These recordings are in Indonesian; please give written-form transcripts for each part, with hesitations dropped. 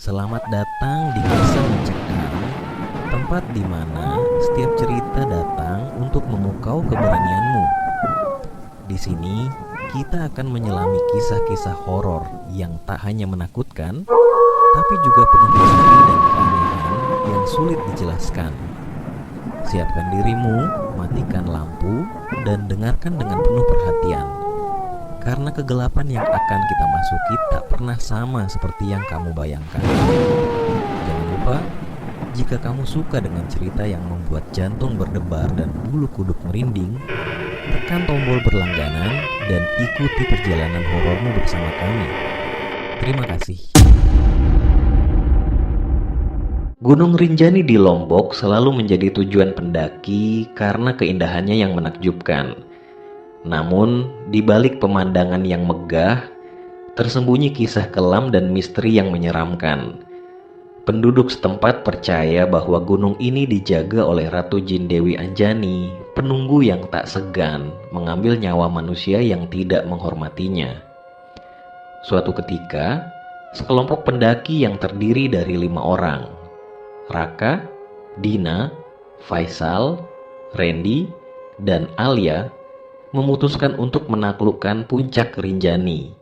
Selamat datang di Kisah Mencekam, tempat di mana setiap cerita datang untuk memukau keberanianmu. Di sini, kita akan menyelami kisah-kisah horor yang tak hanya menakutkan, tapi juga penuh misteri dan keanehan yang sulit dijelaskan. Siapkan dirimu, matikan lampu, dan dengarkan dengan penuh perhatian. Karena kegelapan yang akan kita masuki tak pernah sama seperti yang kamu bayangkan. Jangan lupa, jika kamu suka dengan cerita yang membuat jantung berdebar dan bulu kuduk merinding, tekan tombol berlangganan dan ikuti perjalanan horormu bersama kami. Terima kasih. Gunung Rinjani di Lombok selalu menjadi tujuan pendaki karena keindahannya yang menakjubkan. Namun, di balik pemandangan yang megah, tersembunyi kisah kelam dan misteri yang menyeramkan. Penduduk setempat percaya bahwa gunung ini dijaga oleh Ratu Jin Dewi Anjani, penunggu yang tak segan mengambil nyawa manusia yang tidak menghormatinya. Suatu ketika, sekelompok pendaki yang terdiri dari 5 orang, Raka, Dina, Faisal, Randy, dan Alia, memutuskan untuk menaklukkan puncak Rinjani.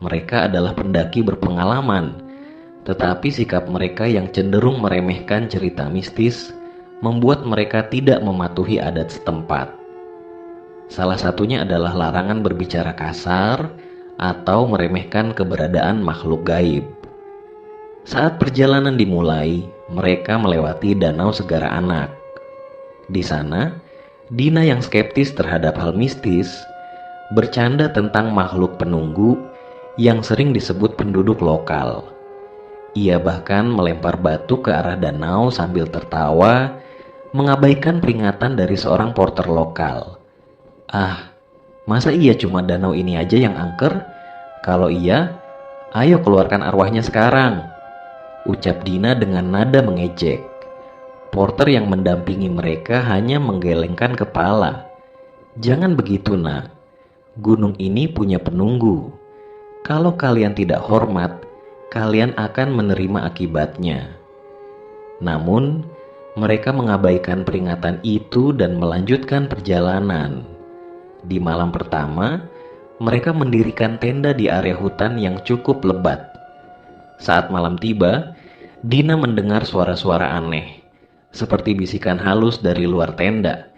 Mereka adalah pendaki berpengalaman, tetapi sikap mereka yang cenderung meremehkan cerita mistis membuat mereka tidak mematuhi adat setempat. Salah satunya adalah larangan berbicara kasar atau meremehkan keberadaan makhluk gaib. Saat perjalanan dimulai, mereka melewati Danau Segara Anak. Di sana, Dina yang skeptis terhadap hal mistis bercanda tentang makhluk penunggu yang sering disebut penduduk lokal. Ia bahkan melempar batu ke arah danau sambil tertawa, mengabaikan peringatan dari seorang porter lokal. "Ah, masa iya cuma danau ini aja yang angker? Kalau iya, ayo keluarkan arwahnya sekarang," ucap Dina dengan nada mengejek. Porter yang mendampingi mereka hanya menggelengkan kepala. "Jangan begitu, nak. Gunung ini punya penunggu. Kalau kalian tidak hormat, kalian akan menerima akibatnya." Namun, mereka mengabaikan peringatan itu dan melanjutkan perjalanan. Di malam pertama, mereka mendirikan tenda di area hutan yang cukup lebat. Saat malam tiba, Dina mendengar suara-suara aneh, seperti bisikan halus dari luar tenda.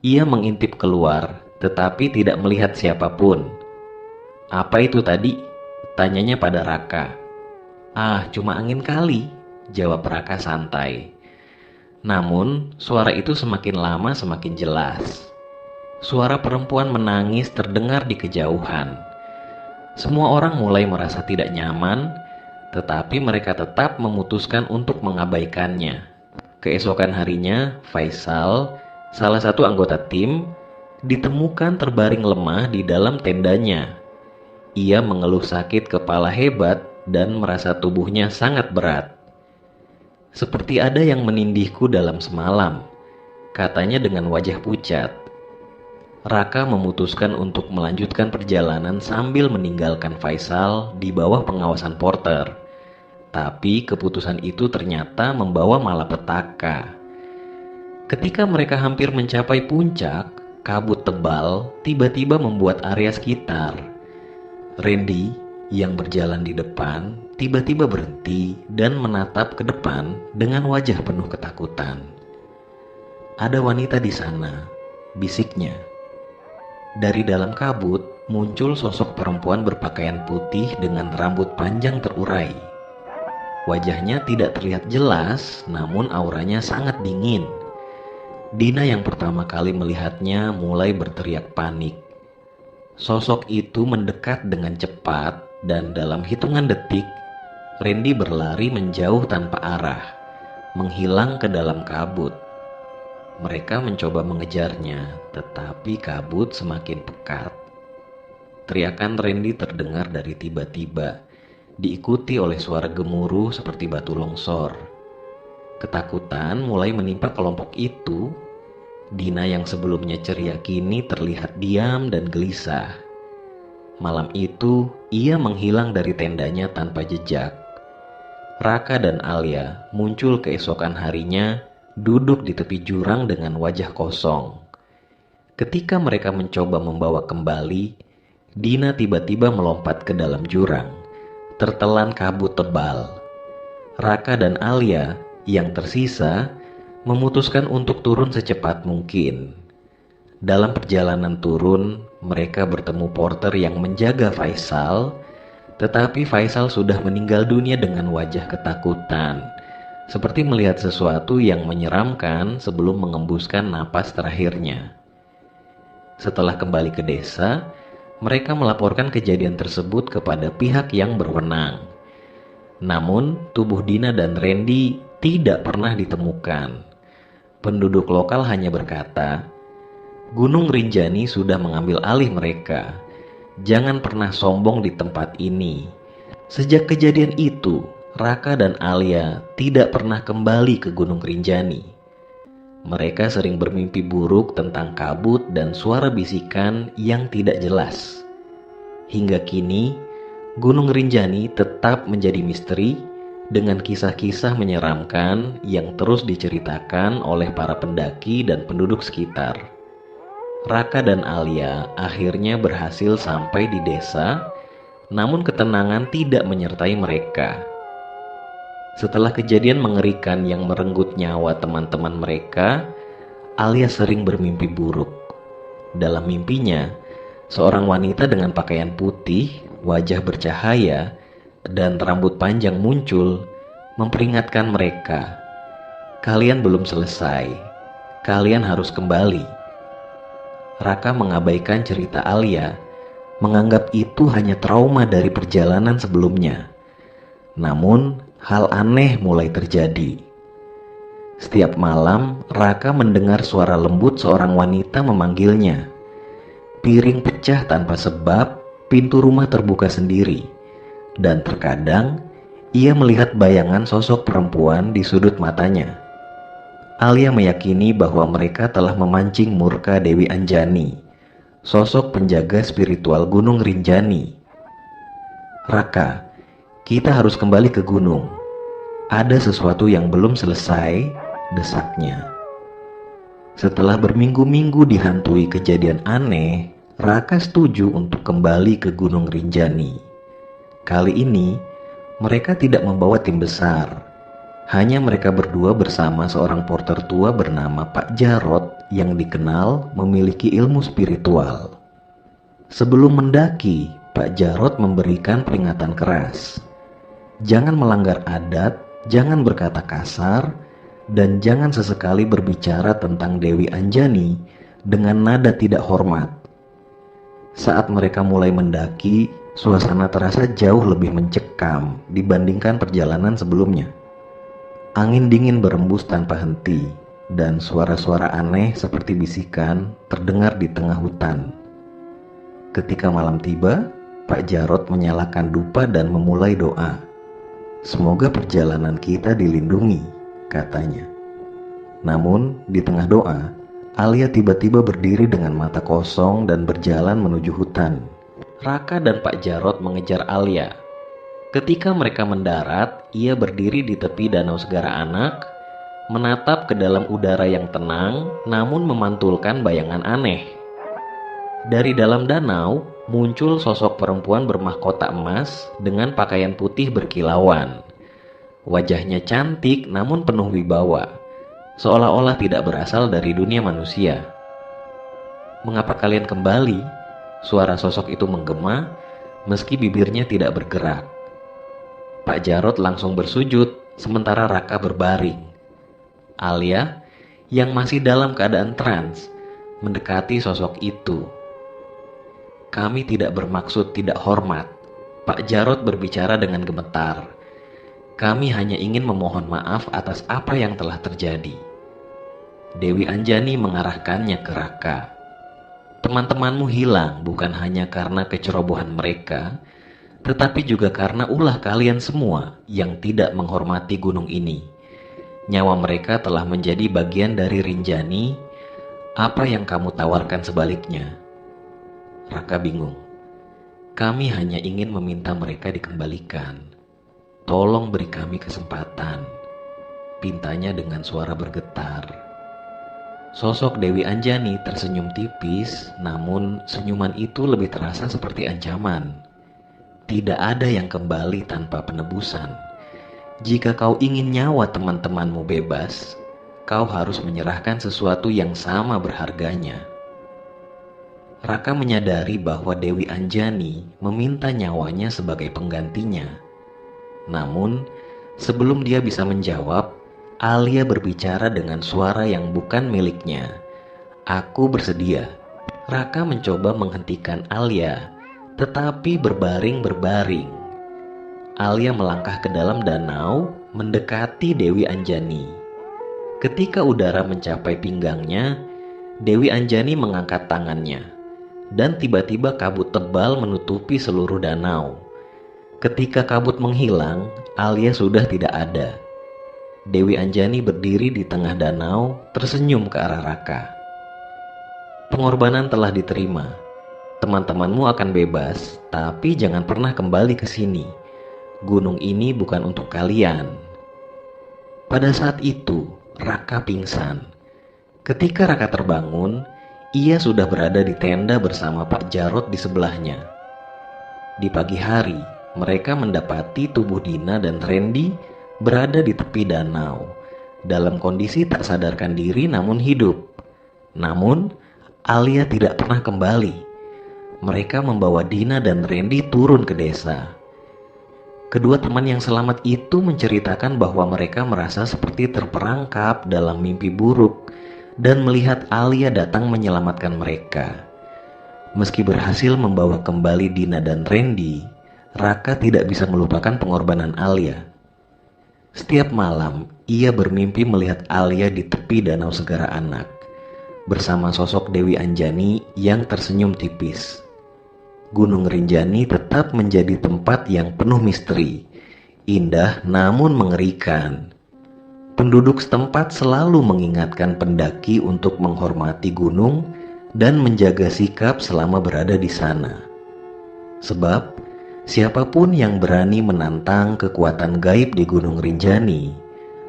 Ia mengintip keluar, tetapi tidak melihat siapapun. "Apa itu tadi?" tanyanya pada Raka. "Ah, cuma angin kali," jawab Raka santai. Namun, suara itu semakin lama semakin jelas. Suara perempuan menangis terdengar di kejauhan. Semua orang mulai merasa tidak nyaman, tetapi mereka tetap memutuskan untuk mengabaikannya. Keesokan harinya, Faisal, salah satu anggota tim, ditemukan terbaring lemah di dalam tendanya. Ia mengeluh sakit kepala hebat dan merasa tubuhnya sangat berat. "Seperti ada yang menindihku dalam semalam," katanya dengan wajah pucat. Raka memutuskan untuk melanjutkan perjalanan sambil meninggalkan Faisal di bawah pengawasan porter. Tapi keputusan itu ternyata membawa malapetaka. Ketika mereka hampir mencapai puncak, kabut tebal tiba-tiba membuat area sekitar. Randy yang berjalan di depan tiba-tiba berhenti dan menatap ke depan dengan wajah penuh ketakutan. "Ada wanita di sana," bisiknya. Dari dalam kabut muncul sosok perempuan berpakaian putih dengan rambut panjang terurai. Wajahnya tidak terlihat jelas, namun auranya sangat dingin. Dina yang pertama kali melihatnya mulai berteriak panik. Sosok itu mendekat dengan cepat dan dalam hitungan detik, Randy berlari menjauh tanpa arah, menghilang ke dalam kabut. Mereka mencoba mengejarnya, tetapi kabut semakin pekat. Teriakan Randy terdengar dari tiba-tiba, diikuti oleh suara gemuruh seperti batu longsor. Ketakutan mulai menimpa kelompok itu. Dina yang sebelumnya ceria kini terlihat diam dan gelisah. Malam itu, ia menghilang dari tendanya tanpa jejak. Raka dan Alia muncul keesokan harinya, duduk di tepi jurang dengan wajah kosong. Ketika mereka mencoba membawa kembali, Dina tiba-tiba melompat ke dalam jurang, tertelan kabut tebal. Raka dan Alia yang tersisa memutuskan untuk turun secepat mungkin. Dalam perjalanan turun, mereka bertemu porter yang menjaga Faisal, tetapi Faisal sudah meninggal dunia dengan wajah ketakutan, seperti melihat sesuatu yang menyeramkan sebelum mengembuskan napas terakhirnya. Setelah kembali ke desa, mereka melaporkan kejadian tersebut kepada pihak yang berwenang. Namun, tubuh Dina dan Randy tidak pernah ditemukan. Penduduk lokal hanya berkata, Gunung Rinjani sudah mengambil alih mereka. Jangan pernah sombong di tempat ini. Sejak kejadian itu, Raka dan Alia tidak pernah kembali ke Gunung Rinjani. Mereka sering bermimpi buruk tentang kabut dan suara bisikan yang tidak jelas. Hingga kini, Gunung Rinjani tetap menjadi misteri dengan kisah-kisah menyeramkan yang terus diceritakan oleh para pendaki dan penduduk sekitar. Raka dan Alia akhirnya berhasil sampai di desa, namun ketenangan tidak menyertai mereka. Setelah kejadian mengerikan yang merenggut nyawa teman-teman mereka, Alia sering bermimpi buruk. Dalam mimpinya, seorang wanita dengan pakaian putih, wajah bercahaya, dan rambut panjang muncul, memperingatkan mereka, "Kalian belum selesai, kalian harus kembali." Raka mengabaikan cerita Alia, menganggap itu hanya trauma dari perjalanan sebelumnya. Namun, hal aneh mulai terjadi. Setiap malam, Raka mendengar suara lembut seorang wanita memanggilnya. Piring pecah tanpa sebab, pintu rumah terbuka sendiri. Dan terkadang, ia melihat bayangan sosok perempuan di sudut matanya. Alia meyakini bahwa mereka telah memancing murka Dewi Anjani, sosok penjaga spiritual Gunung Rinjani. "Raka, kita harus kembali ke gunung. Ada sesuatu yang belum selesai," desaknya. Setelah berminggu-minggu dihantui kejadian aneh, Raka setuju untuk kembali ke Gunung Rinjani. Kali ini, mereka tidak membawa tim besar. Hanya mereka berdua bersama seorang porter tua bernama Pak Jarot yang dikenal memiliki ilmu spiritual. Sebelum mendaki, Pak Jarot memberikan peringatan keras. Jangan melanggar adat, jangan berkata kasar, dan jangan sesekali berbicara tentang Dewi Anjani dengan nada tidak hormat. Saat mereka mulai mendaki, suasana terasa jauh lebih mencekam dibandingkan perjalanan sebelumnya. Angin dingin berembus tanpa henti, dan suara-suara aneh seperti bisikan terdengar di tengah hutan. Ketika malam tiba, Pak Jarot menyalakan dupa dan memulai doa. "Semoga perjalanan kita dilindungi," katanya. Namun, di tengah doa, Alia tiba-tiba berdiri dengan mata kosong dan berjalan menuju hutan. Raka dan Pak Jarot mengejar Alia. Ketika mereka mendarat, ia berdiri di tepi Danau Segara Anak, menatap ke dalam udara yang tenang, namun memantulkan bayangan aneh. Dari dalam danau, muncul sosok perempuan bermahkota emas dengan pakaian putih berkilauan. Wajahnya cantik namun penuh wibawa, seolah-olah tidak berasal dari dunia manusia. "Mengapa kalian kembali?" Suara sosok itu menggema, meski bibirnya tidak bergerak. Pak Jarot langsung bersujud, sementara Raka berbaring. Alia, yang masih dalam keadaan trans, mendekati sosok itu. "Kami tidak bermaksud tidak hormat," Pak Jarot berbicara dengan gemetar. "Kami hanya ingin memohon maaf atas apa yang telah terjadi." Dewi Anjani mengarahkannya ke Raka. "Teman-temanmu hilang bukan hanya karena kecerobohan mereka, tetapi juga karena ulah kalian semua yang tidak menghormati gunung ini. Nyawa mereka telah menjadi bagian dari Rinjani. Apa yang kamu tawarkan sebaliknya?" Raka bingung. "Kami hanya ingin meminta mereka dikembalikan." "Tolong beri kami kesempatan," pintanya dengan suara bergetar. Sosok Dewi Anjani tersenyum tipis, namun senyuman itu lebih terasa seperti ancaman. "Tidak ada yang kembali tanpa penebusan. Jika kau ingin nyawa teman-temanmu bebas, kau harus menyerahkan sesuatu yang sama berharganya." Raka menyadari bahwa Dewi Anjani meminta nyawanya sebagai penggantinya. Namun, sebelum dia bisa menjawab, Alia berbicara dengan suara yang bukan miliknya. "Aku bersedia." Raka mencoba menghentikan Alia, tetapi berbaring-berbaring. Alia melangkah ke dalam danau, mendekati Dewi Anjani. Ketika udara mencapai pinggangnya, Dewi Anjani mengangkat tangannya, dan tiba-tiba kabut tebal menutupi seluruh danau. Ketika kabut menghilang, Alia sudah tidak ada. Dewi Anjani berdiri di tengah danau, tersenyum ke arah Raka. "Pengorbanan telah diterima. Teman-temanmu akan bebas, tapi jangan pernah kembali ke sini. Gunung ini bukan untuk kalian." Pada saat itu, Raka pingsan. Ketika Raka terbangun, ia sudah berada di tenda bersama Pak Jarot di sebelahnya. Di pagi hari, mereka mendapati tubuh Dina dan Randy berada di tepi danau, dalam kondisi tak sadarkan diri namun hidup. Namun, Alia tidak pernah kembali. Mereka membawa Dina dan Randy turun ke desa. Kedua teman yang selamat itu menceritakan bahwa mereka merasa seperti terperangkap dalam mimpi buruk dan melihat Alia datang menyelamatkan mereka. Meski berhasil membawa kembali Dina dan Randy, Raka tidak bisa melupakan pengorbanan Alia. Setiap malam, ia bermimpi melihat Alia di tepi Danau Segara Anak, bersama sosok Dewi Anjani yang tersenyum tipis. Gunung Rinjani tetap menjadi tempat yang penuh misteri, indah namun mengerikan. Penduduk setempat selalu mengingatkan pendaki untuk menghormati gunung dan menjaga sikap selama berada di sana. Sebab, siapapun yang berani menantang kekuatan gaib di Gunung Rinjani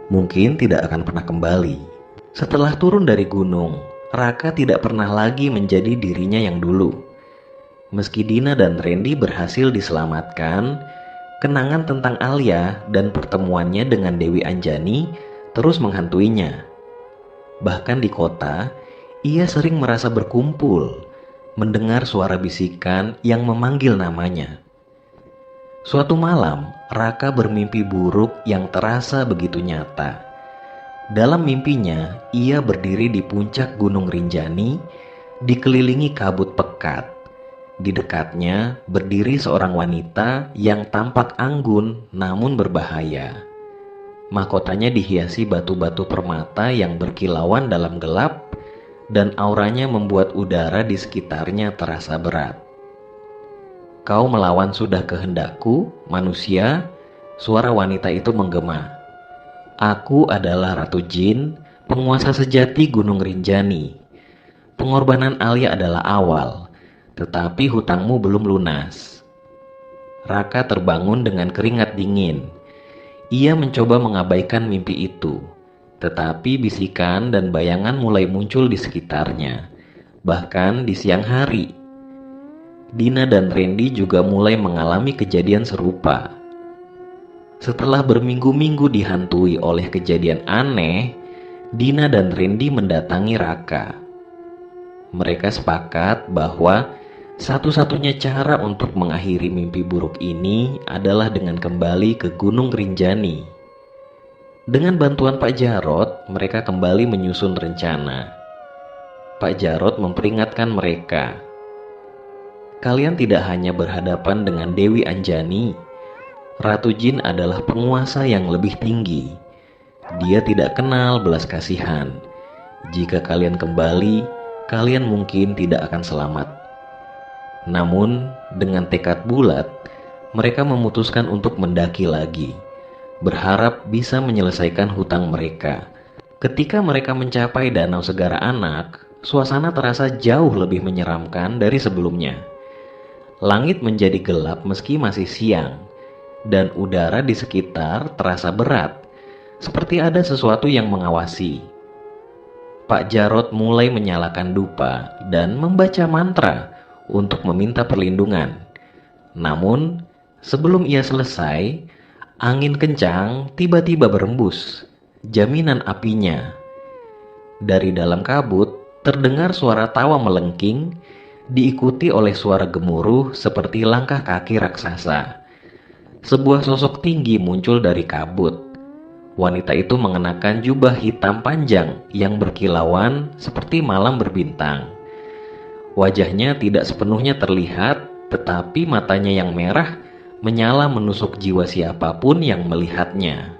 mungkin tidak akan pernah kembali. Setelah turun dari gunung, Raka tidak pernah lagi menjadi dirinya yang dulu. Meski Dina dan Randy berhasil diselamatkan, kenangan tentang Alia dan pertemuannya dengan Dewi Anjani terus menghantuinya. Bahkan di kota, ia sering merasa berkumpul, mendengar suara bisikan yang memanggil namanya. Suatu malam, Raka bermimpi buruk yang terasa begitu nyata. Dalam mimpinya, ia berdiri di puncak Gunung Rinjani, dikelilingi kabut pekat. Di dekatnya berdiri seorang wanita yang tampak anggun namun berbahaya. Mahkotanya dihiasi batu-batu permata yang berkilauan dalam gelap, dan auranya membuat udara di sekitarnya terasa berat. "Kau melawan sudah kehendakku, manusia," suara wanita itu menggema. "Aku adalah Ratu Jin, penguasa sejati Gunung Rinjani. Pengorbanan Alia adalah awal, tetapi hutangmu belum lunas." Raka terbangun dengan keringat dingin. Ia mencoba mengabaikan mimpi itu, tetapi bisikan dan bayangan mulai muncul di sekitarnya. Bahkan di siang hari, Dina dan Randy juga mulai mengalami kejadian serupa. Setelah berminggu-minggu dihantui oleh kejadian aneh, Dina dan Randy mendatangi Raka. Mereka sepakat bahwa satu-satunya cara untuk mengakhiri mimpi buruk ini adalah dengan kembali ke Gunung Rinjani. Dengan bantuan Pak Jarot, mereka kembali menyusun rencana. Pak Jarot memperingatkan mereka, "Kalian tidak hanya berhadapan dengan Dewi Anjani. Ratu Jin adalah penguasa yang lebih tinggi. Dia tidak kenal belas kasihan. Jika kalian kembali, kalian mungkin tidak akan selamat." Namun, dengan tekad bulat, mereka memutuskan untuk mendaki lagi, berharap bisa menyelesaikan hutang mereka. Ketika mereka mencapai Danau Segara Anak, suasana terasa jauh lebih menyeramkan dari sebelumnya. Langit menjadi gelap meski masih siang. dan udara di sekitar terasa berat, seperti ada sesuatu yang mengawasi. Pak Jarot mulai menyalakan dupa dan membaca mantra untuk meminta perlindungan. Namun, sebelum ia selesai, angin kencang tiba-tiba berembus. Jaminan apinya. Dari dalam kabut, terdengar suara tawa melengking, diikuti oleh suara gemuruh seperti langkah kaki raksasa. Sebuah sosok tinggi muncul dari kabut. Wanita itu mengenakan jubah hitam panjang yang berkilauan seperti malam berbintang. Wajahnya tidak sepenuhnya terlihat, tetapi matanya yang merah menyala menusuk jiwa siapapun yang melihatnya.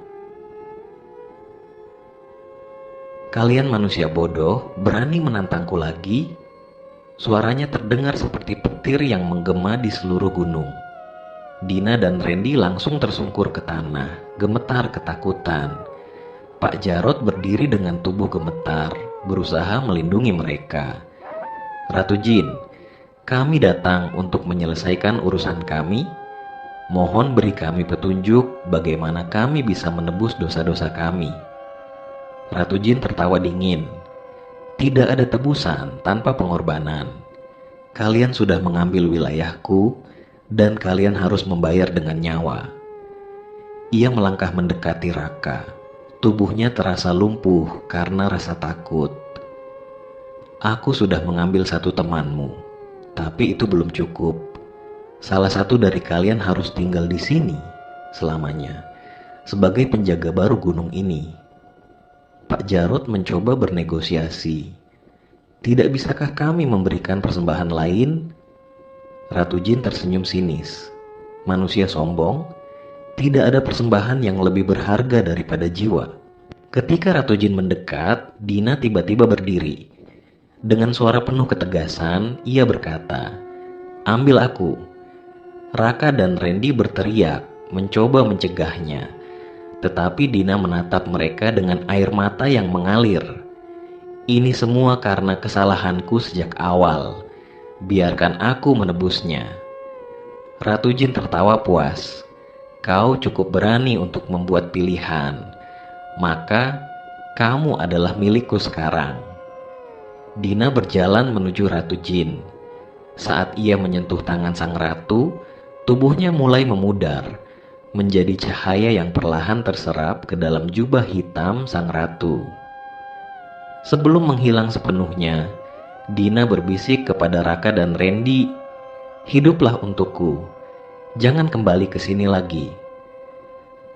"Kalian manusia bodoh, berani menantangku lagi?" Suaranya terdengar seperti petir yang menggema di seluruh gunung. Dina dan Randy langsung tersungkur ke tanah, gemetar ketakutan. Pak Jarot berdiri dengan tubuh gemetar, berusaha melindungi mereka. "Ratu Jin, kami datang untuk menyelesaikan urusan kami. Mohon beri kami petunjuk bagaimana kami bisa menebus dosa-dosa kami." Ratu Jin tertawa dingin. "Tidak ada tebusan tanpa pengorbanan. Kalian sudah mengambil wilayahku, dan kalian harus membayar dengan nyawa." Ia melangkah mendekati Raka. Tubuhnya terasa lumpuh karena rasa takut. "Aku sudah mengambil satu temanmu, tapi itu belum cukup. Salah satu dari kalian harus tinggal di sini selamanya, sebagai penjaga baru gunung ini." Pak Jarot mencoba bernegosiasi. "Tidak bisakah kami memberikan persembahan lain?" Ratu Jin tersenyum sinis. "Manusia sombong, tidak ada persembahan yang lebih berharga daripada jiwa." Ketika Ratu Jin mendekat, Dina tiba-tiba berdiri. Dengan suara penuh ketegasan, ia berkata, "Ambil aku." Raka dan Randy berteriak, mencoba mencegahnya. Tetapi Dina menatap mereka dengan air mata yang mengalir. "Ini semua karena kesalahanku sejak awal. Biarkan aku menebusnya." Ratu Jin tertawa puas. "Kau cukup berani untuk membuat pilihan. Maka, kamu adalah milikku sekarang." Dina berjalan menuju Ratu Jin. Saat ia menyentuh tangan sang ratu, tubuhnya mulai memudar, menjadi cahaya yang perlahan terserap ke dalam jubah hitam sang ratu. Sebelum menghilang sepenuhnya, Dina berbisik kepada Raka dan Randy, "Hiduplah untukku, jangan kembali ke sini lagi."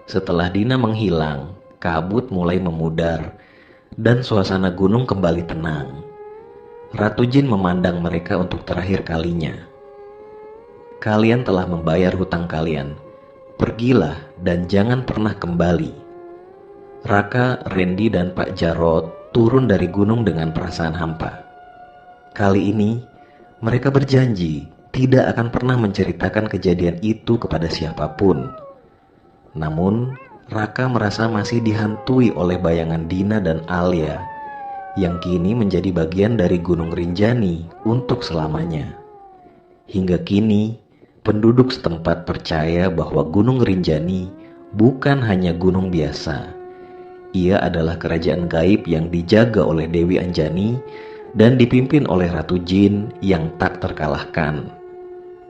Setelah Dina menghilang, kabut mulai memudar dan suasana gunung kembali tenang. Ratu Jin memandang mereka untuk terakhir kalinya. "Kalian telah membayar hutang kalian. Pergilah dan jangan pernah kembali." Raka, Randy, dan Pak Jarot turun dari gunung dengan perasaan hampa. Kali ini, mereka berjanji tidak akan pernah menceritakan kejadian itu kepada siapapun. Namun, Raka merasa masih dihantui oleh bayangan Dina dan Alia, yang kini menjadi bagian dari Gunung Rinjani untuk selamanya. Hingga kini, penduduk setempat percaya bahwa Gunung Rinjani bukan hanya gunung biasa. Ia adalah kerajaan gaib yang dijaga oleh Dewi Anjani dan dipimpin oleh Ratu Jin yang tak terkalahkan.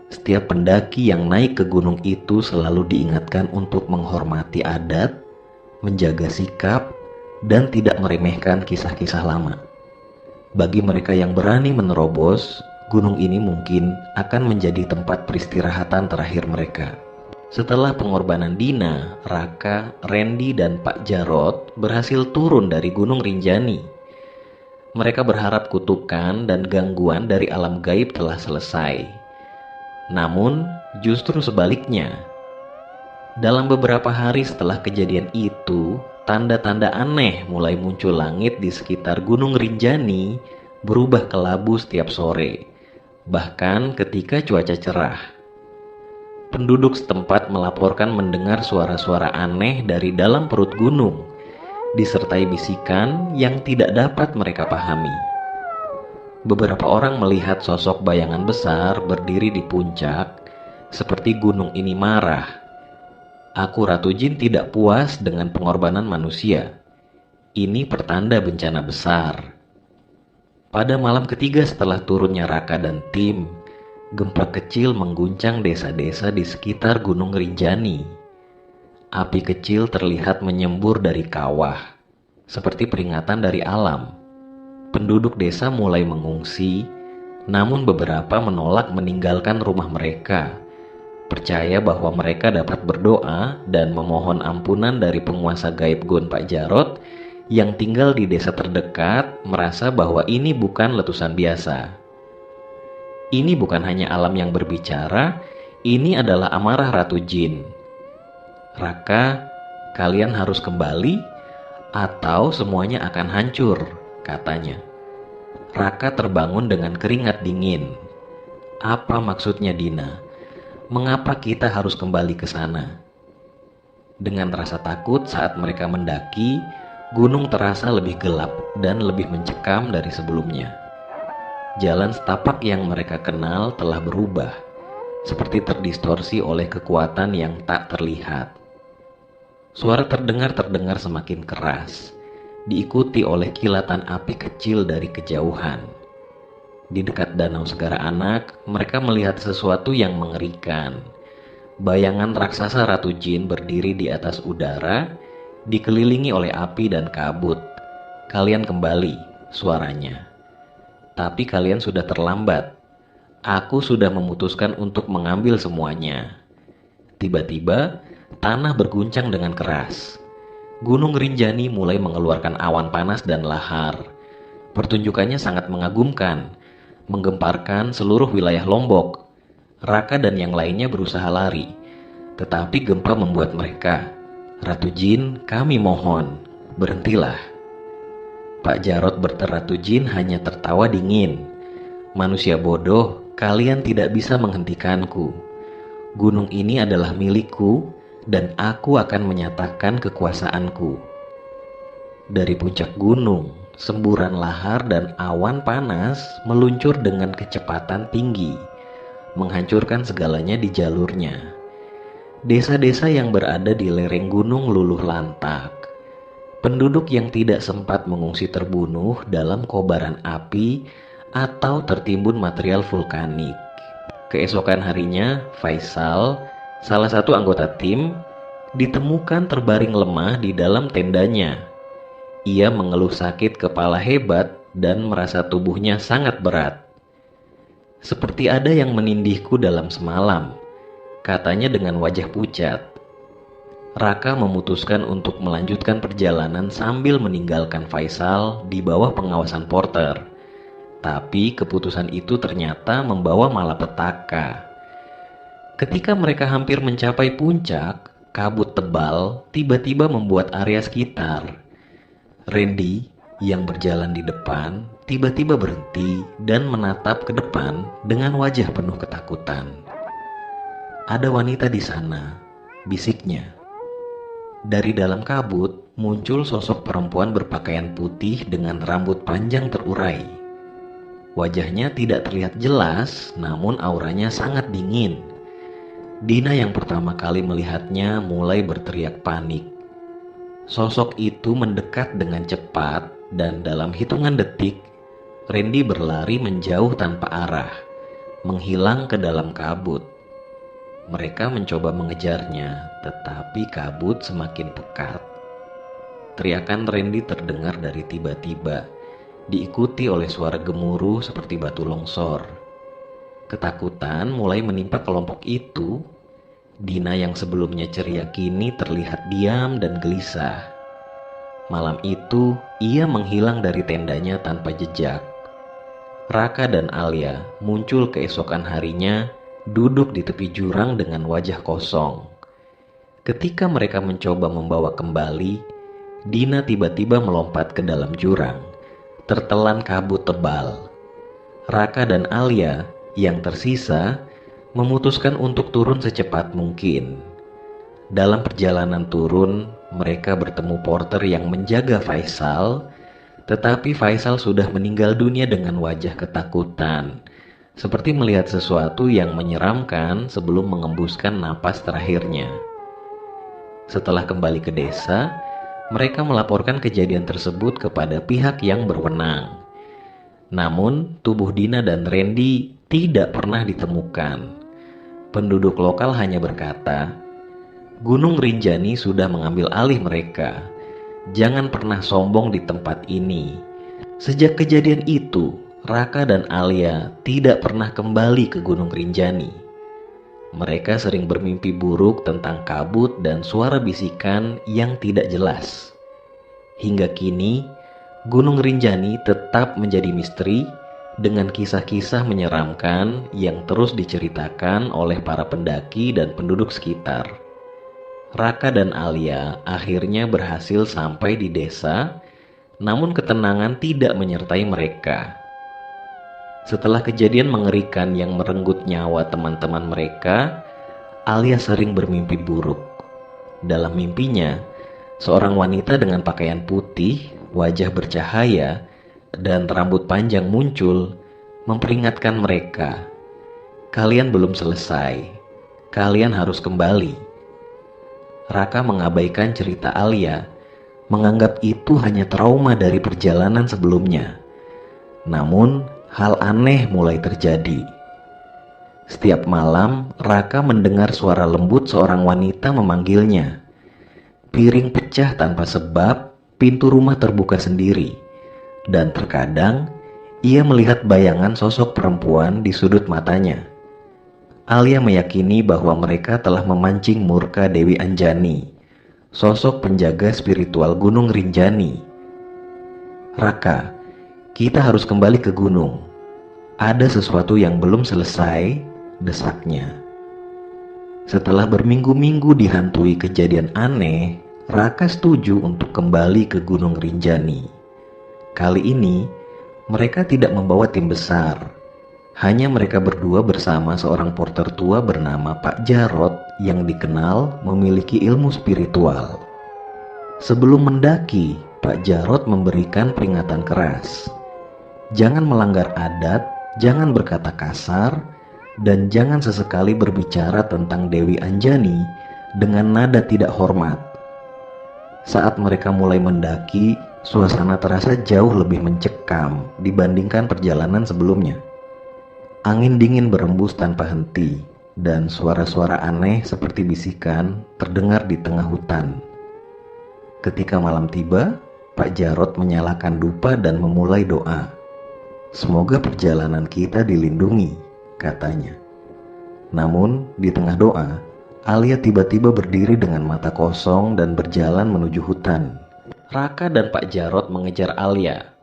Setiap pendaki yang naik ke gunung itu selalu diingatkan untuk menghormati adat, menjaga sikap, dan tidak meremehkan kisah-kisah lama. Bagi mereka yang berani menerobos, gunung ini mungkin akan menjadi tempat peristirahatan terakhir mereka. Setelah pengorbanan Dina, Raka, Randy, dan Pak Jarot berhasil turun dari Gunung Rinjani. Mereka berharap kutukan dan gangguan dari alam gaib telah selesai. Namun, justru sebaliknya. Dalam beberapa hari setelah kejadian itu, tanda-tanda aneh mulai muncul. Langit di sekitar Gunung Rinjani berubah kelabu setiap sore, bahkan ketika cuaca cerah. Penduduk setempat melaporkan mendengar suara-suara aneh dari dalam perut gunung, disertai bisikan yang tidak dapat mereka pahami. Beberapa orang melihat sosok bayangan besar berdiri di puncak, seperti gunung ini marah. Aku Ratu Jin tidak puas dengan pengorbanan manusia. Ini pertanda bencana besar. Pada malam ketiga setelah turunnya Raka dan tim, gempa kecil mengguncang desa-desa di sekitar Gunung Rinjani. Api kecil terlihat menyembur dari kawah, seperti peringatan dari alam. Penduduk desa mulai mengungsi, namun beberapa menolak meninggalkan rumah mereka, percaya bahwa mereka dapat berdoa dan memohon ampunan dari penguasa gaib Gonpa Jarot yang tinggal di desa terdekat, merasa bahwa ini bukan letusan biasa. Ini bukan hanya alam yang berbicara, ini adalah amarah Ratu Jin. Raka, kalian harus kembali atau semuanya akan hancur, katanya. Raka terbangun dengan keringat dingin. Apa maksudnya Dina? Mengapa kita harus kembali ke sana? Dengan rasa takut saat mereka mendaki, gunung terasa lebih gelap dan lebih mencekam dari sebelumnya. Jalan setapak yang mereka kenal telah berubah, seperti terdistorsi oleh kekuatan yang tak terlihat. Suara terdengar semakin keras, diikuti oleh kilatan api kecil dari kejauhan. Di dekat Danau Segara Anak, mereka melihat sesuatu yang mengerikan. Bayangan raksasa Ratu Jin berdiri di atas udara, dikelilingi oleh api dan kabut. Kalian kembali, suaranya. Tapi kalian sudah terlambat. Aku sudah memutuskan untuk mengambil semuanya. Tiba-tiba, tanah berguncang dengan keras. Gunung Rinjani mulai mengeluarkan awan panas dan lahar. Pertunjukannya sangat mengagumkan, menggemparkan seluruh wilayah Lombok. Raka dan yang lainnya berusaha lari, tetapi gempa membuat mereka. Ratu Jin, kami mohon, berhentilah. Pak Jarot berter Ratu Jin hanya tertawa dingin. Manusia bodoh, kalian tidak bisa menghentikanku. Gunung ini adalah milikku dan aku akan menyatakan kekuasaanku. Dari puncak gunung, semburan lahar dan awan panas meluncur dengan kecepatan tinggi, menghancurkan segalanya di jalurnya. Desa-desa yang berada di lereng gunung luluh lantak. Penduduk yang tidak sempat mengungsi terbunuh dalam kobaran api atau tertimbun material vulkanik. Keesokan harinya, Faisal, salah satu anggota tim, ditemukan terbaring lemah di dalam tendanya. Ia mengeluh sakit kepala hebat dan merasa tubuhnya sangat berat. Seperti ada yang menindihku dalam semalam, katanya dengan wajah pucat. Raka memutuskan untuk melanjutkan perjalanan sambil meninggalkan Faisal di bawah pengawasan porter. Tapi keputusan itu ternyata membawa malapetaka. Ketika mereka hampir mencapai puncak, kabut tebal tiba-tiba membuat area sekitar. Randy yang berjalan di depan tiba-tiba berhenti dan menatap ke depan dengan wajah penuh ketakutan. Ada wanita di sana, bisiknya. Dari dalam kabut muncul sosok perempuan berpakaian putih dengan rambut panjang terurai. Wajahnya tidak terlihat jelas, namun auranya sangat dingin. Dina yang pertama kali melihatnya mulai berteriak panik. Sosok itu mendekat dengan cepat dan dalam hitungan detik, Randy berlari menjauh tanpa arah, menghilang ke dalam kabut. Mereka mencoba mengejarnya, tetapi kabut semakin pekat. Teriakan Randy terdengar dari tiba-tiba, diikuti oleh suara gemuruh seperti batu longsor. Ketakutan mulai menimpa kelompok itu. Dina yang sebelumnya ceria kini terlihat diam dan gelisah. Malam itu, ia menghilang dari tendanya tanpa jejak. Raka dan Alia muncul keesokan harinya, duduk di tepi jurang dengan wajah kosong. Ketika mereka mencoba membawa kembali, Dina tiba-tiba melompat ke dalam jurang, tertelan kabut tebal. Raka dan Alia yang tersisa memutuskan untuk turun secepat mungkin. Dalam perjalanan turun, mereka bertemu porter yang menjaga Faisal, tetapi Faisal sudah meninggal dunia dengan wajah ketakutan, seperti melihat sesuatu yang menyeramkan sebelum mengembuskan napas terakhirnya. Setelah kembali ke desa, mereka melaporkan kejadian tersebut kepada pihak yang berwenang. Namun, tubuh Dina dan Randy tidak pernah ditemukan. Penduduk lokal hanya berkata, Gunung Rinjani sudah mengambil alih mereka. Jangan pernah sombong di tempat ini. Sejak kejadian itu, Raka dan Alia tidak pernah kembali ke Gunung Rinjani. Mereka sering bermimpi buruk tentang kabut dan suara bisikan yang tidak jelas. Hingga kini, Gunung Rinjani tetap menjadi misteri dengan kisah-kisah menyeramkan yang terus diceritakan oleh para pendaki dan penduduk sekitar. Raka dan Alia akhirnya berhasil sampai di desa, namun ketenangan tidak menyertai mereka. Setelah kejadian mengerikan yang merenggut nyawa teman-teman mereka, Alia sering bermimpi buruk. Dalam mimpinya, seorang wanita dengan pakaian putih, wajah bercahaya, dan rambut panjang muncul, memperingatkan mereka, "Kalian belum selesai, kalian harus kembali." Raka mengabaikan cerita Alia, menganggap itu hanya trauma dari perjalanan sebelumnya. Namun, hal aneh mulai terjadi. Setiap malam, Raka mendengar suara lembut seorang wanita memanggilnya. Piring pecah tanpa sebab, pintu rumah terbuka sendiri, dan terkadang ia melihat bayangan sosok perempuan di sudut matanya. Alia meyakini bahwa mereka telah memancing murka Dewi Anjani, sosok penjaga spiritual Gunung Rinjani. "Raka, kita harus kembali ke gunung. Ada sesuatu yang belum selesai," desaknya. Setelah berminggu-minggu dihantui kejadian aneh, Raka setuju untuk kembali ke Gunung Rinjani. Kali ini, mereka tidak membawa tim besar. Hanya mereka berdua bersama seorang porter tua bernama Pak Jarot yang dikenal memiliki ilmu spiritual. Sebelum mendaki, Pak Jarot memberikan peringatan keras. Jangan melanggar adat, jangan berkata kasar, dan jangan sesekali berbicara tentang Dewi Anjani dengan nada tidak hormat. Saat mereka mulai mendaki, suasana terasa jauh lebih mencekam dibandingkan perjalanan sebelumnya. Angin dingin berembus tanpa henti, dan suara-suara aneh seperti bisikan terdengar di tengah hutan. Ketika malam tiba, Pak Jarot menyalakan dupa dan memulai doa. "Semoga perjalanan kita dilindungi," katanya. Namun, di tengah doa, Alia tiba-tiba berdiri dengan mata kosong dan berjalan menuju hutan. Raka dan Pak Jarot mengejar Alia.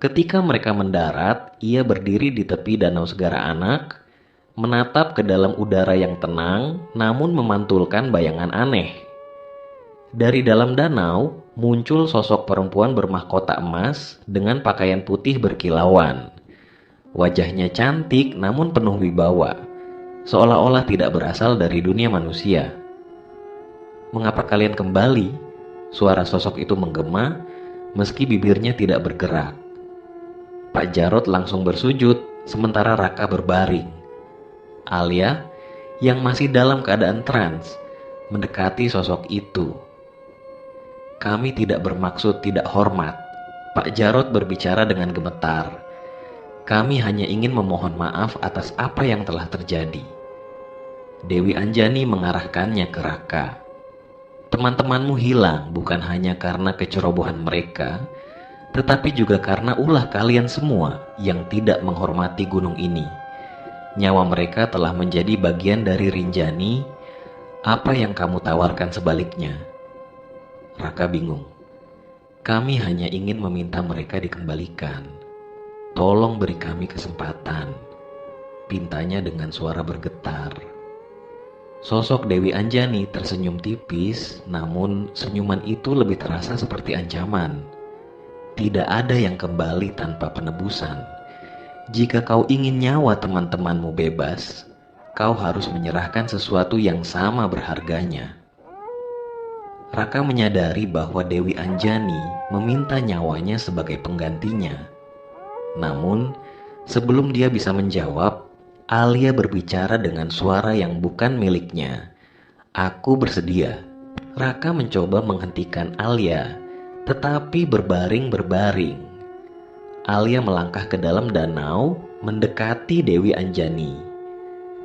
Ketika mereka mendarat, ia berdiri di tepi Danau Segara Anak, menatap ke dalam udara yang tenang, namun memantulkan bayangan aneh. Dari dalam danau, muncul sosok perempuan bermahkota emas dengan pakaian putih berkilauan. Wajahnya cantik namun penuh wibawa, seolah-olah tidak berasal dari dunia manusia. "Mengapa kalian kembali?" Suara sosok itu menggema, meski bibirnya tidak bergerak. Pak Jarot langsung bersujud, sementara Raka berbaring. Alia, yang masih dalam keadaan trans, mendekati sosok itu. "Kami tidak bermaksud tidak hormat," Pak Jarot berbicara dengan gemetar. "Kami hanya ingin memohon maaf atas apa yang telah terjadi." Dewi Anjani mengarahkannya ke Raka. "Teman-temanmu hilang bukan hanya karena kecerobohan mereka, tetapi juga karena ulah kalian semua yang tidak menghormati gunung ini. Nyawa mereka telah menjadi bagian dari Rinjani. Apa yang kamu tawarkan sebaliknya?" Raka bingung. "Kami hanya ingin meminta mereka dikembalikan. Tolong beri kami kesempatan," pintanya dengan suara bergetar. Sosok Dewi Anjani tersenyum tipis, namun senyuman itu lebih terasa seperti ancaman. "Tidak ada yang kembali tanpa penebusan. Jika kau ingin nyawa teman-temanmu bebas, kau harus menyerahkan sesuatu yang sama berharganya." Raka menyadari bahwa Dewi Anjani meminta nyawanya sebagai penggantinya. Namun, sebelum dia bisa menjawab, Alia berbicara dengan suara yang bukan miliknya. "Aku bersedia." Raka mencoba menghentikan Alia, tetapi berbaring-berbaring. Alia melangkah ke dalam danau, mendekati Dewi Anjani.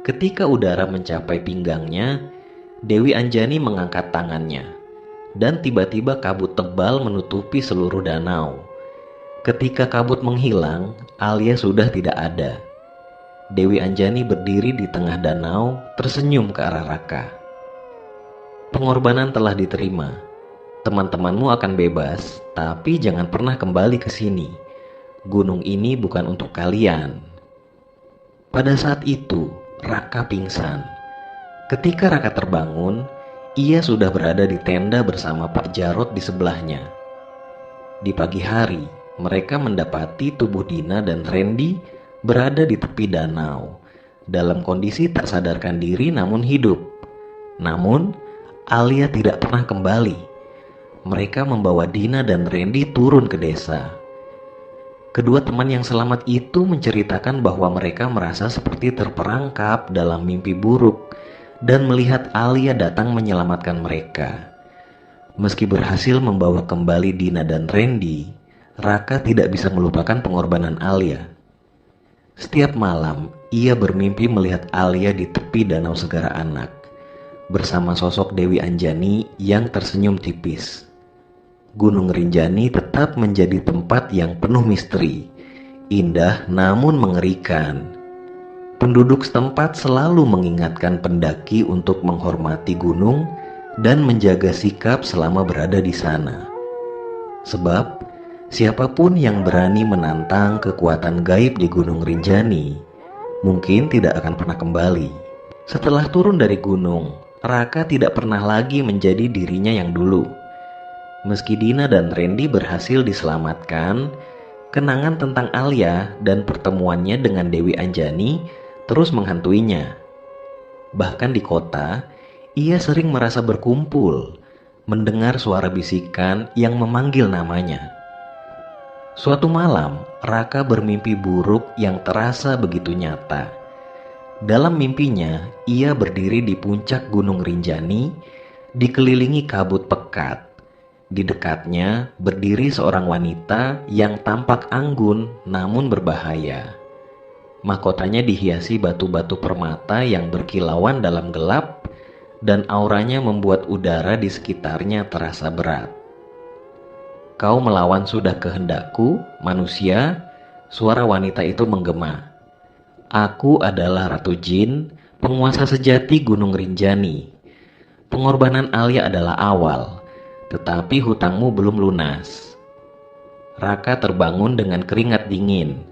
Ketika udara mencapai pinggangnya, Dewi Anjani mengangkat tangannya, dan tiba-tiba kabut tebal menutupi seluruh danau. Ketika kabut menghilang, Alia sudah tidak ada. Dewi Anjani berdiri di tengah danau, tersenyum ke arah Raka. Pengorbanan telah diterima. Teman-temanmu akan bebas, tapi jangan pernah kembali ke sini. Gunung ini bukan untuk kalian. Pada saat itu, Raka pingsan. Ketika Raka terbangun, ia sudah berada di tenda bersama Pak Jarot di sebelahnya. Di pagi hari, mereka mendapati tubuh Dina dan Randy berada di tepi danau, dalam kondisi tak sadarkan diri namun hidup. Namun, Alia tidak pernah kembali. Mereka membawa Dina dan Randy turun ke desa. Kedua teman yang selamat itu menceritakan bahwa mereka merasa seperti terperangkap dalam mimpi buruk dan melihat Alia datang menyelamatkan mereka. Meski berhasil membawa kembali Dina dan Randy, Raka tidak bisa melupakan pengorbanan Alia. Setiap malam, ia bermimpi melihat Alia di tepi Danau Segara Anak, bersama sosok Dewi Anjani yang tersenyum tipis. Gunung Rinjani tetap menjadi tempat yang penuh misteri, indah namun mengerikan. Penduduk setempat selalu mengingatkan pendaki untuk menghormati gunung dan menjaga sikap selama berada di sana. Sebab, siapapun yang berani menantang kekuatan gaib di Gunung Rinjani, mungkin tidak akan pernah kembali. Setelah turun dari gunung, Raka tidak pernah lagi menjadi dirinya yang dulu. Meski Dina dan Randy berhasil diselamatkan, kenangan tentang Alia dan pertemuannya dengan Dewi Anjani terus menghantuinya. Bahkan di kota, ia sering merasa berkumpul, mendengar suara bisikan yang memanggil namanya. Suatu malam, Raka bermimpi buruk yang terasa begitu nyata. Dalam mimpinya, ia berdiri di puncak Gunung Rinjani, dikelilingi kabut pekat. Di dekatnya berdiri seorang wanita yang tampak anggun namun berbahaya. Mahkotanya dihiasi batu-batu permata yang berkilauan dalam gelap, dan auranya membuat udara di sekitarnya terasa berat. "Kau melawan sudah kehendakku, manusia," suara wanita itu menggema. "Aku adalah Ratu Jin, penguasa sejati Gunung Rinjani. Pengorbanan Alia adalah awal, tetapi hutangmu belum lunas." Raka terbangun dengan keringat dingin.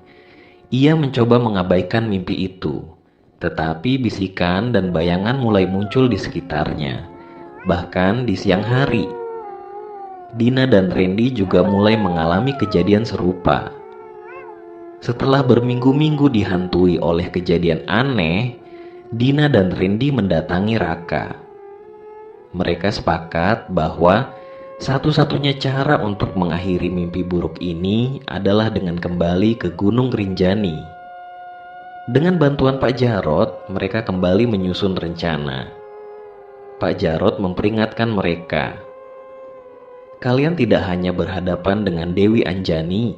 Ia mencoba mengabaikan mimpi itu, tetapi bisikan dan bayangan mulai muncul di sekitarnya. Bahkan di siang hari, Dina dan Randy juga mulai mengalami kejadian serupa. Setelah berminggu-minggu dihantui oleh kejadian aneh, Dina dan Randy mendatangi Raka. Mereka sepakat bahwa satu-satunya cara untuk mengakhiri mimpi buruk ini adalah dengan kembali ke Gunung Rinjani. Dengan bantuan Pak Jarot, mereka kembali menyusun rencana. Pak Jarot memperingatkan mereka, "Kalian tidak hanya berhadapan dengan Dewi Anjani.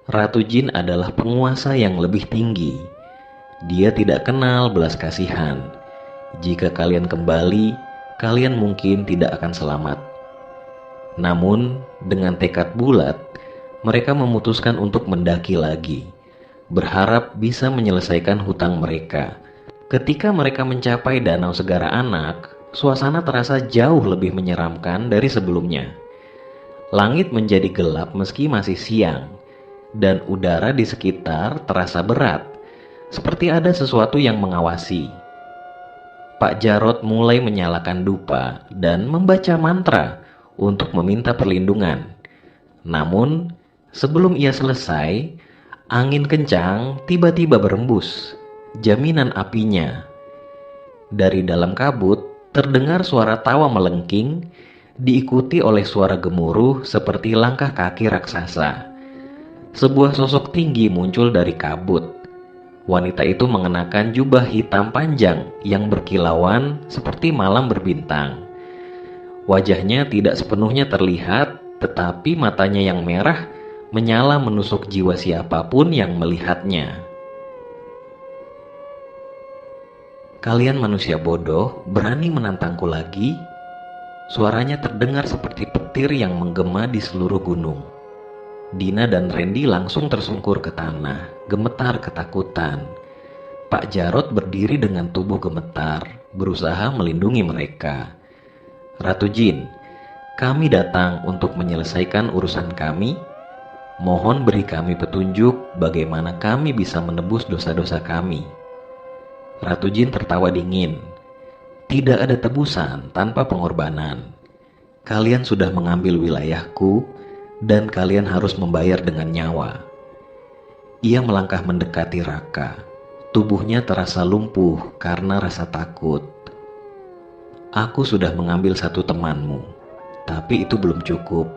Ratu Jin adalah penguasa yang lebih tinggi. Dia tidak kenal belas kasihan. Jika kalian kembali, kalian mungkin tidak akan selamat." Namun, dengan tekad bulat, mereka memutuskan untuk mendaki lagi, berharap bisa menyelesaikan hutang mereka. Ketika mereka mencapai Danau Segara Anak, suasana terasa jauh lebih menyeramkan dari sebelumnya. Langit menjadi gelap meski masih siang, dan udara di sekitar terasa berat, seperti ada sesuatu yang mengawasi. Pak Jarot mulai menyalakan dupa dan membaca mantra untuk meminta perlindungan. Namun, sebelum ia selesai, angin kencang tiba-tiba berembus, jaminan apinya. Dari dalam kabut, terdengar suara tawa melengking, diikuti oleh suara gemuruh seperti langkah kaki raksasa. Sebuah sosok tinggi muncul dari kabut. Wanita itu mengenakan jubah hitam panjang yang berkilauan seperti malam berbintang. Wajahnya tidak sepenuhnya terlihat, tetapi matanya yang merah menyala menusuk jiwa siapapun yang melihatnya. "Kalian manusia bodoh, berani menantangku lagi?" Suaranya terdengar seperti petir yang menggema di seluruh gunung. Dina dan Randy langsung tersungkur ke tanah, gemetar ketakutan. Pak Jarot berdiri dengan tubuh gemetar, berusaha melindungi mereka. "Ratu Jin, kami datang untuk menyelesaikan urusan kami. Mohon beri kami petunjuk bagaimana kami bisa menebus dosa-dosa kami." Ratu Jin tertawa dingin. "Tidak ada tebusan tanpa pengorbanan. Kalian sudah mengambil wilayahku, dan kalian harus membayar dengan nyawa." Ia melangkah mendekati Raka. Tubuhnya terasa lumpuh karena rasa takut. "Aku sudah mengambil satu temanmu, tapi itu belum cukup.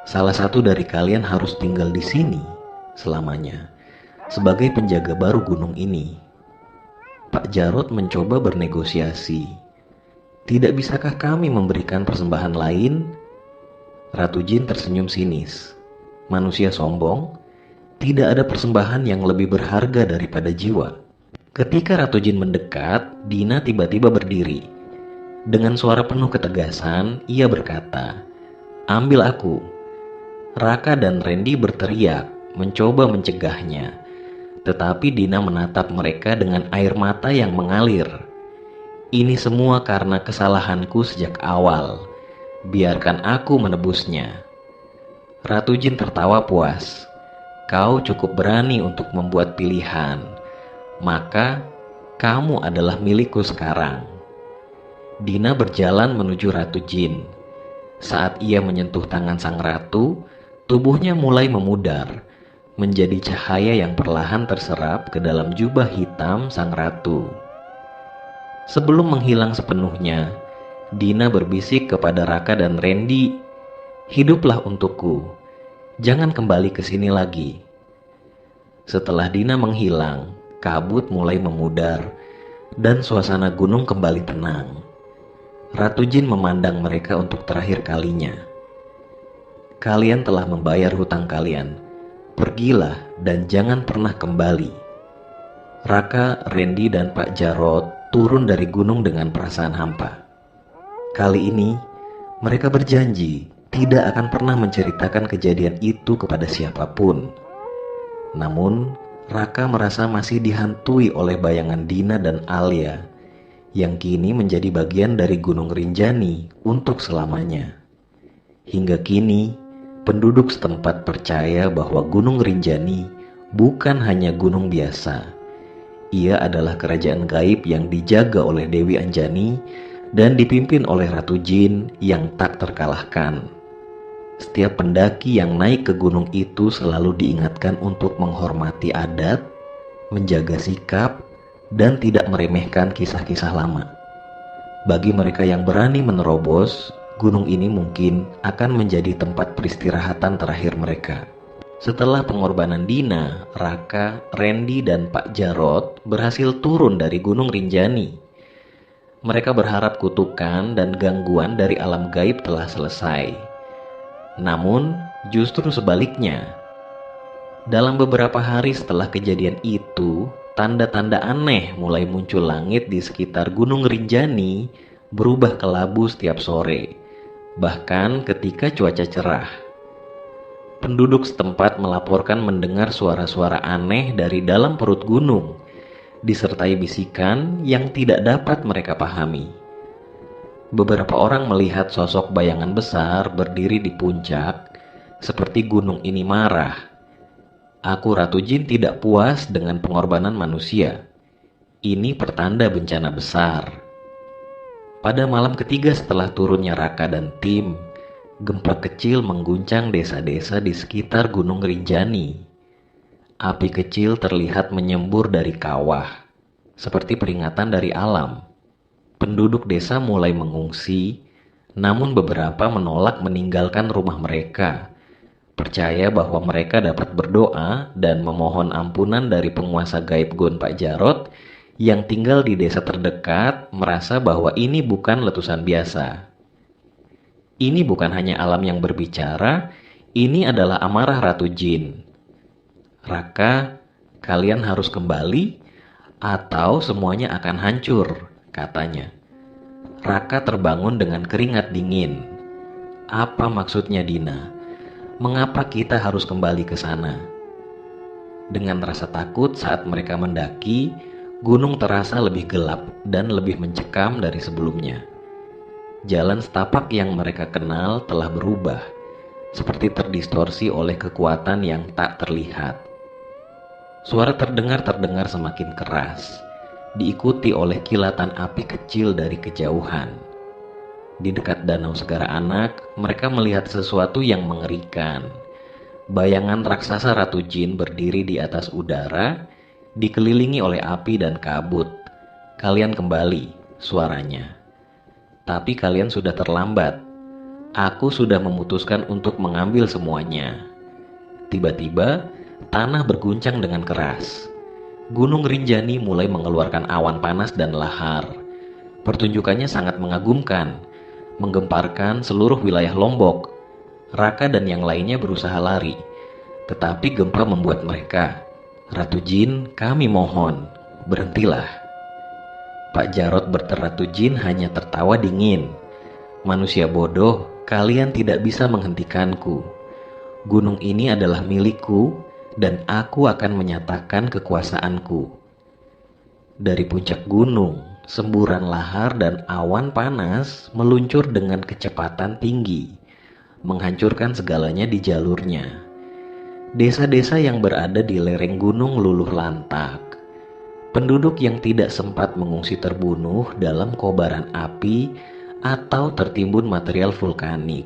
Salah satu dari kalian harus tinggal di sini selamanya, sebagai penjaga baru gunung ini." Pak Jarot mencoba bernegosiasi. "Tidak bisakah kami memberikan persembahan lain?" Ratu Jin tersenyum sinis. "Manusia sombong, tidak ada persembahan yang lebih berharga daripada jiwa." Ketika Ratu Jin mendekat, Dina tiba-tiba berdiri. Dengan suara penuh ketegasan, ia berkata, "Ambil aku." Raka dan Randy berteriak, mencoba mencegahnya. Tetapi Dina menatap mereka dengan air mata yang mengalir. "Ini semua karena kesalahanku sejak awal. Biarkan aku menebusnya." Ratu Jin tertawa puas. "Kau cukup berani untuk membuat pilihan. Maka kamu adalah milikku sekarang." Dina berjalan menuju Ratu Jin. Saat ia menyentuh tangan sang ratu, tubuhnya mulai memudar, menjadi cahaya yang perlahan terserap ke dalam jubah hitam sang ratu. Sebelum menghilang sepenuhnya, Dina berbisik kepada Raka dan Randy, "Hiduplah untukku, jangan kembali ke sini lagi." Setelah Dina menghilang, kabut mulai memudar dan suasana gunung kembali tenang. Ratu Jin memandang mereka untuk terakhir kalinya. "Kalian telah membayar hutang kalian. Pergilah dan jangan pernah kembali." Raka, Randy, dan Pak Jarot turun dari gunung dengan perasaan hampa. Kali ini, mereka berjanji tidak akan pernah menceritakan kejadian itu kepada siapapun. Namun, Raka merasa masih dihantui oleh bayangan Dina dan Alia, yang kini menjadi bagian dari Gunung Rinjani untuk selamanya. Hingga kini, penduduk setempat percaya bahwa Gunung Rinjani bukan hanya gunung biasa. Ia adalah kerajaan gaib yang dijaga oleh Dewi Anjani dan dipimpin oleh Ratu Jin yang tak terkalahkan. Setiap pendaki yang naik ke gunung itu selalu diingatkan untuk menghormati adat, menjaga sikap, dan tidak meremehkan kisah-kisah lama. Bagi mereka yang berani menerobos, gunung ini mungkin akan menjadi tempat peristirahatan terakhir mereka. Setelah pengorbanan Dina, Raka, Randy, dan Pak Jarot berhasil turun dari Gunung Rinjani. Mereka berharap kutukan dan gangguan dari alam gaib telah selesai. Namun, justru sebaliknya. Dalam beberapa hari setelah kejadian itu, tanda-tanda aneh mulai muncul. Langit di sekitar Gunung Rinjani berubah kelabu setiap sore, bahkan ketika cuaca cerah. Penduduk setempat melaporkan mendengar suara-suara aneh dari dalam perut gunung, disertai bisikan yang tidak dapat mereka pahami. Beberapa orang melihat sosok bayangan besar berdiri di puncak, seperti gunung ini marah. "Aku Ratu Jin tidak puas dengan pengorbanan manusia. Ini pertanda bencana besar." Pada malam ketiga setelah turunnya Raka dan tim, gempa kecil mengguncang desa-desa di sekitar Gunung Rinjani. Api kecil terlihat menyembur dari kawah, seperti peringatan dari alam. Penduduk desa mulai mengungsi, namun beberapa menolak meninggalkan rumah mereka, percaya bahwa mereka dapat berdoa dan memohon ampunan dari penguasa gaib Gon Pak Jarot yang tinggal di desa terdekat, merasa bahwa ini bukan letusan biasa. Ini bukan hanya alam yang berbicara, ini adalah amarah Ratu Jin. Raka, kalian harus kembali atau semuanya akan hancur, katanya. Raka terbangun dengan keringat dingin. Apa maksudnya Dina? Mengapa kita harus kembali ke sana? Dengan rasa takut saat mereka mendaki, gunung terasa lebih gelap dan lebih mencekam dari sebelumnya. Jalan setapak yang mereka kenal telah berubah, seperti terdistorsi oleh kekuatan yang tak terlihat. Suara terdengar semakin keras, diikuti oleh kilatan api kecil dari kejauhan. Di dekat Danau Segara Anak, mereka melihat sesuatu yang mengerikan. Bayangan raksasa Ratu Jin berdiri di atas udara, dikelilingi oleh api dan kabut. Kalian kembali, suaranya. Tapi kalian sudah terlambat. Aku sudah memutuskan untuk mengambil semuanya. Tiba-tiba, tanah berguncang dengan keras. Gunung Rinjani mulai mengeluarkan awan panas dan lahar. Pertunjukannya sangat mengagumkan, menggemparkan seluruh wilayah Lombok. Raka dan yang lainnya berusaha lari, tetapi gempa membuat mereka. Ratu Jin, kami mohon, berhentilah. Pak Jarot Ratu Jin hanya tertawa dingin. Manusia bodoh, kalian tidak bisa menghentikanku. Gunung ini adalah milikku dan aku akan menyatakan kekuasaanku. Dari puncak gunung, semburan lahar dan awan panas meluncur dengan kecepatan tinggi, menghancurkan segalanya di jalurnya. Desa-desa yang berada di lereng gunung luluh lantak. Penduduk yang tidak sempat mengungsi terbunuh dalam kobaran api atau tertimbun material vulkanik.